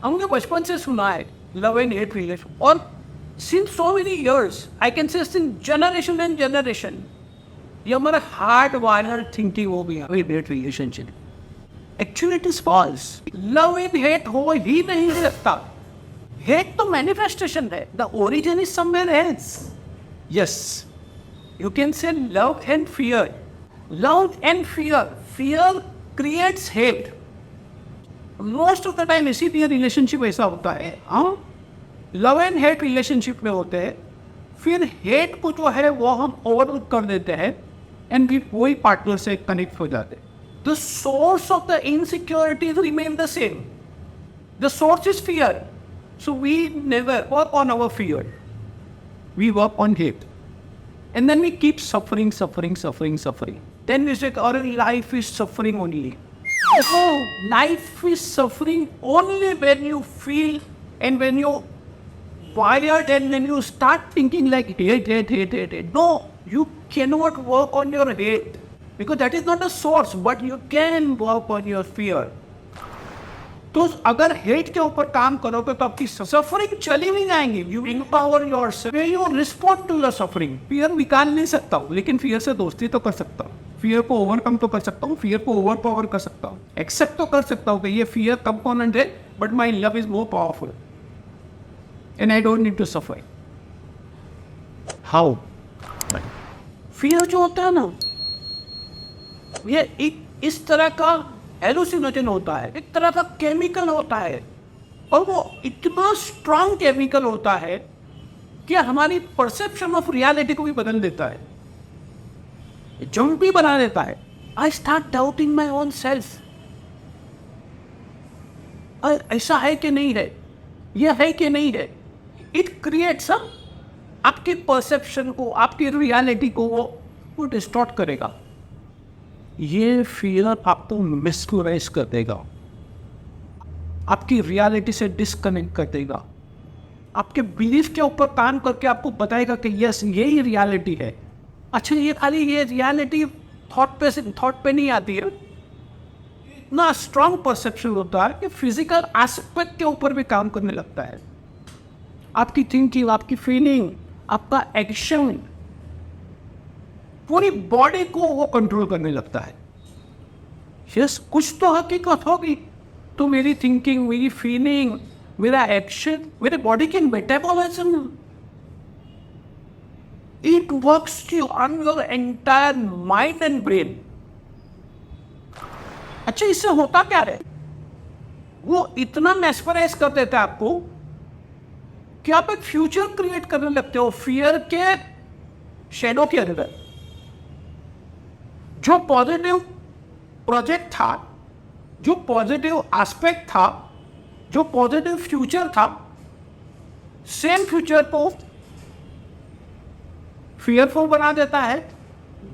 हमने बचपन से सुना है लव एंड हेट रिलेशन, और since so many years I can say since generation and generation ये हमारा हार्ड वायर थिंकिंग हो गया hate relationship. Actually it is false. Love and hate हो ही नहीं सकता। हेट तो मैनिफेस्टेशन है, the origin is somewhere else. Yes, you can say love and fear. Love and fear. Fear creates hate. Most of the time इसीलिए relationship ऐसा होता है, हाँ, लव एंड हेट रिलेशनशिप में होते हैं, फिर हेट को जो है वो हम ओवरलुक कर देते हैं एंड फिर वही पार्टनर से कनेक्ट हो जाते हैं। The source of the insecurity remain the same. The source is fear, so we never work on our fear, we work on hate. And then we keep suffering. Then we say, our life is suffering only. Oh, life is suffering only when you feel and when you wired and when you start thinking like hate. No, you cannot work on your hate because that is not a source, but you can work on your fear. तो अगर hate के ऊपर काम करोगे तो आपकी suffering चली नहीं जाएंगी। You empower yourself, you respond to the suffering. Fear निकाल नहीं सकता हूँ, लेकिन फियर से दोस्ती तो कर सकता हूँ, फियर को ओवरकम तो कर सकता हूँ, फियर को ओवर पावर कर सकता हूँ, एक्सेप्ट तो कर सकता हूँ कि ये फियर कंपोनेंट है, but my love is more powerful and I don't need to suffer. How? Fear जो होता है ना, ये एक इस तरह का हेलुसिनोजन होता है, एक तरह का केमिकल होता है, और वो इतना स्ट्रांग केमिकल होता है कि हमारी परसेप्शन ऑफ रियलिटी को भी बदल देता है, जंपी बना देता है। I start doubting my own self, ऐसा है कि नहीं है, यह है कि नहीं है। इट क्रिएट्स आपकी परसेप्शन को, आपकी रियलिटी को वो डिस्टॉर्ट करेगा। ये फियर आपको मिसक्यूराइज कर देगा, आपकी रियलिटी से डिस्कनेक्ट कर देगा, आपके बिलीफ के ऊपर काम करके आपको बताएगा कि यस यही रियलिटी है। अच्छा, ये खाली ये रियलिटी थॉट पे नहीं आती है, इतना स्ट्रांग परसेप्शन होता है कि फिजिकल एस्पेक्ट के ऊपर भी काम करने लगता है। आपकी थिंकिंग, आपकी फीलिंग, आपका एक्शन, पूरी बॉडी को वो कंट्रोल करने लगता है। यस, कुछ तो हकीकत होगी, तो मेरी थिंकिंग, मेरी फीलिंग, मेरा एक्शन, मेरे बॉडी के metabolism, it works on your entire mind and brain. अच्छा, इससे होता क्या है, वो इतना मेस्मराइज कर देता है आपको कि आप एक फ्यूचर क्रिएट करने लगते हो फियर के शेडो के अंदर। जो पॉजिटिव प्रोजेक्ट था, जो पॉजिटिव एस्पेक्ट था, जो पॉजिटिव फ्यूचर था, सेम फ्यूचर को फियरफुल बना देता है,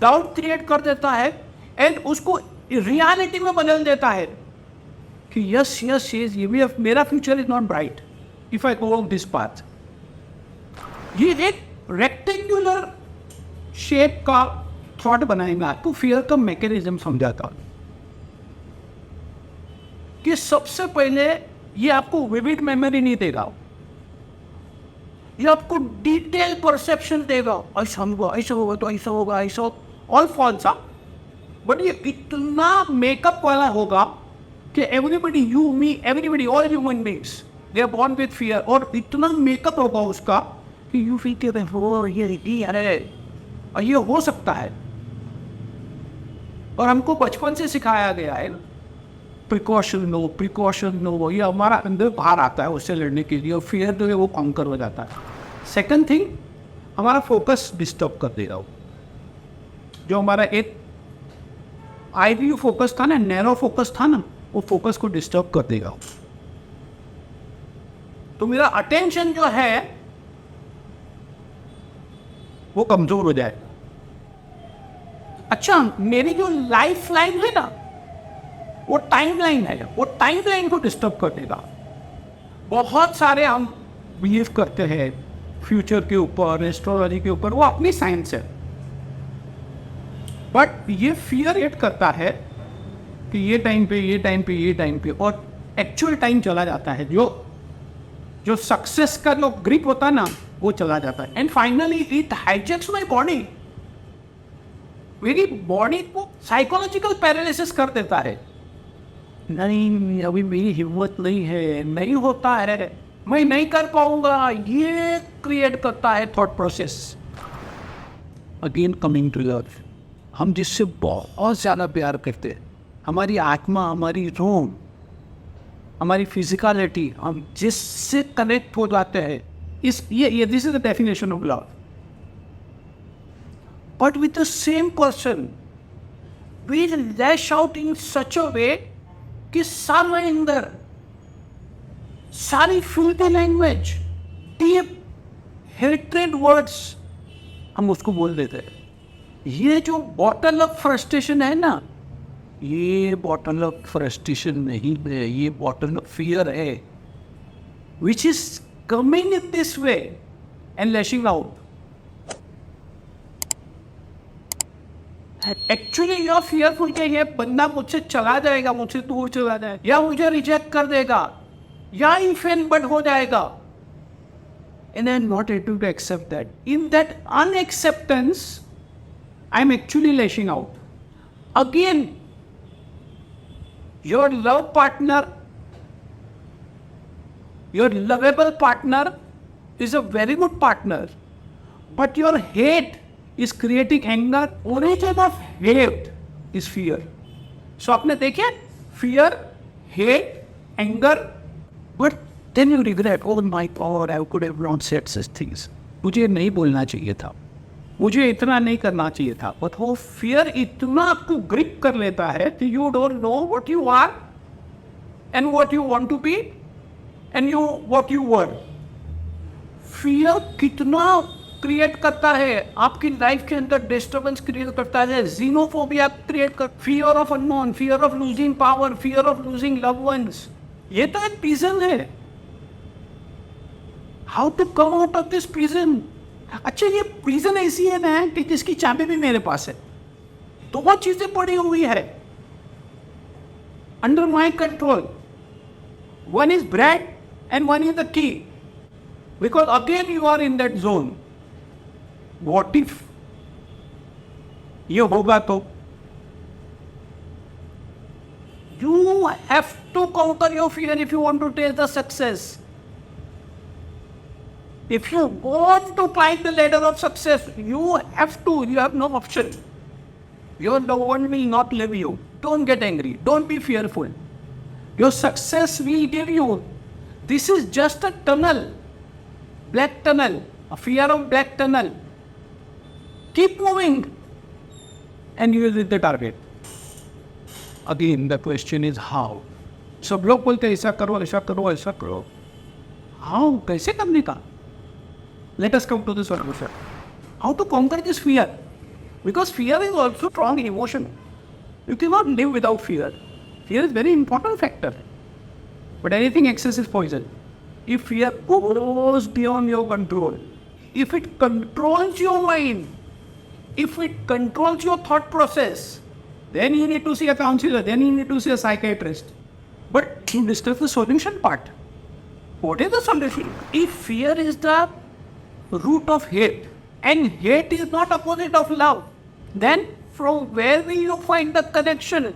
डाउट क्रिएट कर देता है एंड उसको रियलिटी में बदल देता है कि यस ये भी मेरा future is not bright if I go on this path. ये एक रेक्टेंगुलर शेप का थॉट बनाएगा, आपको फियर का मैकेनिज्म समझाता कि सबसे पहले ये आपको विविड मेमोरी नहीं देगा, ये आपको डिटेल परसेप्शन देगा। ऐसा होगा, ऐसा होगा, तो ऐसा होगा, ऐसा ऑल फॉल्स। बट ये इतना मेकअप वाला होगा कि everybody, you me, everybody, all human beings they are born with fear, और इतना मेकअप होगा उसका कि यू फील के हो ये हो सकता है। और हमको बचपन से सिखाया गया है प्रिकॉशन लो, ये हमारा अंदर बाहर आता है उससे लड़ने के लिए, और फियर जो है वो कॉन्कर हो जाता है। सेकंड थिंग, हमारा फोकस डिस्टर्ब कर देगा। जो हमारा एक आई व्यू फोकस था ना, नैरो फोकस था ना, वो फोकस को डिस्टर्ब कर देगा। तो मेरा अटेंशन जो है वो कमजोर हो जाएगा। अच्छा, मेरी जो लाइफ लाइन है ना, वो टाइम लाइन है, वो टाइम लाइन को डिस्टर्ब कर देगा। बहुत सारे हम बिलीव करते हैं फ्यूचर के ऊपर, एस्ट्रोलॉजी के ऊपर, वो अपनी साइंस है, बट ये फियर एड करता है कि ये टाइम पे, और एक्चुअल टाइम चला जाता है, जो सक्सेस का जो ग्रिप होता है ना वो चला जाता है. And finally it hijacks my body. मेरी बॉडी को साइकोलॉजिकल पैरालिसिस कर देता है. नहीं, अभी मेरी हिम्मत नहीं है, नहीं होता है, मैं नहीं कर पाऊंगा. ये क्रिएट करता है thought process. Again coming to love, हम जिससे बहुत ज़्यादा प्यार करते हैं, हमारी आत्मा, हमारी रूह, हमारी फिजिकलिटी, हम जिससे कनेक्ट हो जाते हैं, ये this is the definition of love. But with the same person we lash out in such a way कि सारे अंदर सारी filthy language, deep hatred words हम उसको बोल देते हैं. ये जो बॉटल ऑफ फ्रस्ट्रेशन है ना, ये बॉटल ऑफ फ्रस्ट्रेशन नहीं है, ये बॉटल ऑफ फियर है, which is coming in this way and lashing out. Actually you fearful कि ये बंदा मुझसे चला जाएगा, मुझसे दूर चला जाएगा, या मुझे रिजेक्ट कर देगा, या इनफेनबड हो जाएगा. And I'm not able to accept that. In that unacceptance, I'm actually lashing out. Again, your love partner, your lovable partner is a very good partner, but your hate is creating anger. Origin of hate is fear. So आपने देखे fear, hate, anger, but then you regret, oh my God, I could have not said such things. मुझे नहीं बोलना चाहिए था, मुझे इतना नहीं करना चाहिए था. बट वो फियर इतना आपको ग्रिप कर लेता है कि you don't know what you are and what you want to be and you what you were. Fear कितना क्रिएट करता है आपकी लाइफ के अंदर, डिस्टर्बेंस क्रिएट करता है, जीनोफोबिया क्रिएट कर, fear of unknown, fear of losing power, fear of losing love ones. ये तो एक प्रिजन है. How to come out of this prison? अच्छा, ये प्रिजन ऐसी है ना कि जिसकी चाबी भी मेरे पास है. दो चीजें पड़ी हुई है under my control. One is bread and one is the key. Because again you are in that zone. What if ये होगा तो you have to conquer your fear if you want to taste the success. If you want to climb the ladder of success, you have to, you have no option. Your loved one will not leave you. Don't get angry, don't be fearful. Your success will give you. This is just a tunnel, black tunnel, a fear of black tunnel. Keep moving and you will hit the target. Again, the question is how. सब लोग बोलते हैं ऐसा करो, ऐसा करो, ऐसा करो. How? कैसे करने का? Let us come to the solution. How to conquer this fear? Because fear is also strong emotion. You cannot live without fear. Fear is very important factor. But anything excess is poison. If fear goes beyond your control, if it controls your mind, if it controls your thought process, then you need to see a counselor, then you need to see a psychiatrist. But you discuss the solution part. What is the solution? If fear is the root of hate, and hate is not opposite of love, then from where will you find the connection?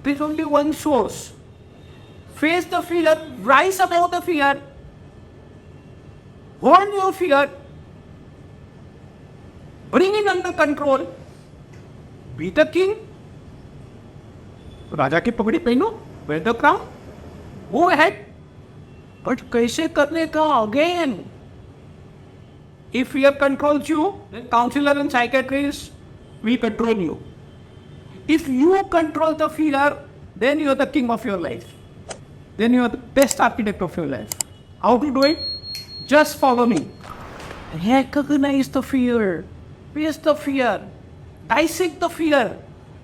There is only one source. Face the fear, rise above the fear, hold your fear, bring it under control. Be the king. राजा की पगड़ी पहनो, wear the crown, go ahead. But कैसे करने का? Again, if fear controls you, then counselor and psychiatrist will control you. If you control the fear, then you are the king of your life. Then you are the best architect of your life. How to do it? Just follow me. Recognize the fear. Face the fear. Dissect the fear,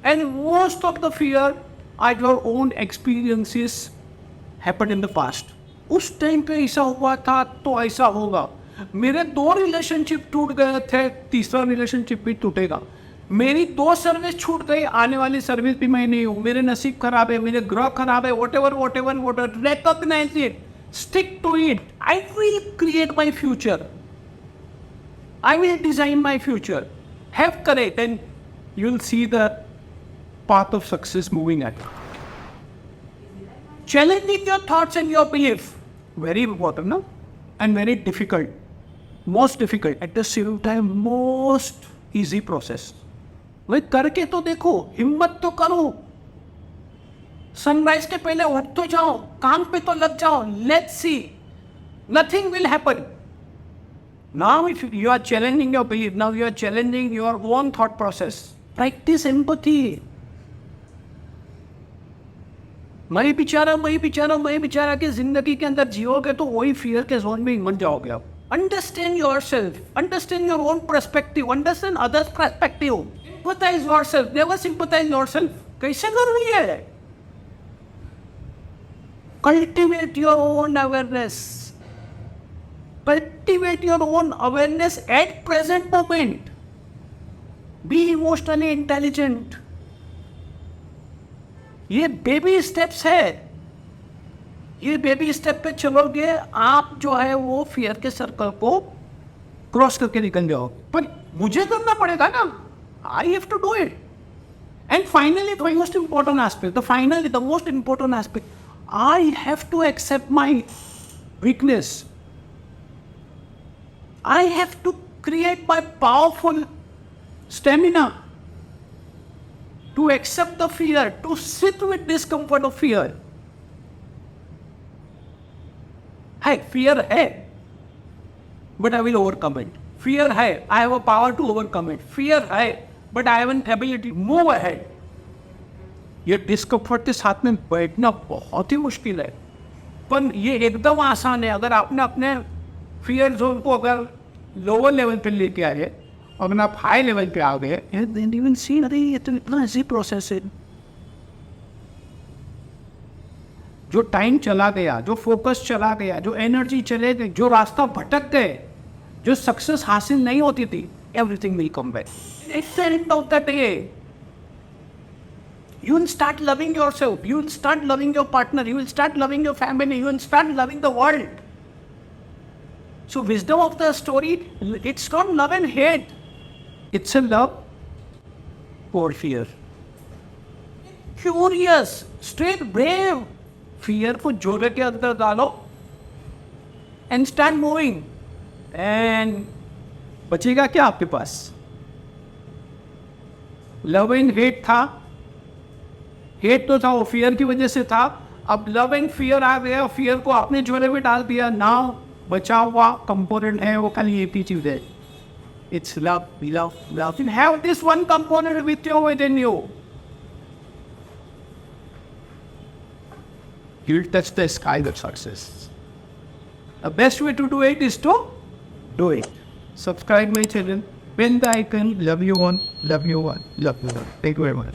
and most of the fear are your own experiences happened in the past. उस time पे ऐसा हुआ था तो ऐसा होगा. मेरे 2 relationship टूट गए थे, तीसरा रिलेशनशिप भी टूटेगा. मेरी 2 सर्विस छूट गई, आने वाली सर्विस भी मैं नहीं हूँ, मेरे नसीब खराब है, मेरे ग्रह खराब है, whatever, recognize it, stick to it. I will create my future. I will design my future. Have courage and you'll see the path of success moving ahead. Challenging your thoughts and your belief. Very important, no? And very difficult. Most difficult. At the same time, most easy process. भाई करके तो देखो, हिम्मत तो करो, sunrise के पहले उठ तो जाओ, काम पे तो लग जाओ. Let's see, nothing will happen. Now if you are challenging your belief, now you are challenging your own thought process. Practice empathy. मैं बेचारा की जिंदगी के अंदर जियोगे तो वही फियर के जोन में मर जाओगे आप. Understand yourself, understand your own perspective, understand others' perspective. Sympathize yourself, never sympathize yourself. कैसे करनी है? Cultivate your own awareness. Cultivate your own awareness at present moment. Be emotionally intelligent. ये बेबी स्टेप्स है. ये बेबी स्टेप पे चलोगे आप जो है वो फियर के सर्कल को क्रॉस करके निकल जाओ. पर मुझे करना पड़ेगा ना. I have to do it. And finally the most important aspect, the most important aspect, I have to accept my weakness. I have to create my powerful stamina to accept the fear, to sit with discomfort of fear. Hey, fear hai, but I will overcome it. Fear hai, I have a power to overcome it. Fear hai, but I have an ability to move ahead. ये discomfort के साथ में बैठना बहुत ही मुश्किल है, पर ये एकदम आसान है. अगर आपने अपने फियर जोन को अगर लोअर लेवल पे लेके आए, अगर आप हाई लेवल पे आ गए, then you will see अरे ये तो इतना इजी प्रोसेस है. जो टाइम चला गया, जो फोकस चला गया, जो एनर्जी चले गई, जो रास्ता भटक गए, जो सक्सेस हासिल नहीं होती थी, everything will come back. It's the end of the day. You will start loving yourself. You will start loving your partner. You will start loving your family. You will start loving the world. So wisdom of the story, it's not love and hate. It's a love for fear. Curious, straight, brave. Fear को जोड़े के अंदर डालो and start moving. And बचेगा क्या आपके पास? Love and hate था. Hate तो था, वो फियर की वजह से था. अब लव एंड फियर आ गया, फियर को आपने झोले में डाल दिया. नाउ बचा हुआ कंपोनेंट है वो खाली एक ही चीज है. It's love, love, love. You have this one component with you, within you. You will touch the sky with success. The best way to do it is to do it. Subscribe my channel, bell the icon. Love you one, love you one, love you one. Thank you very much.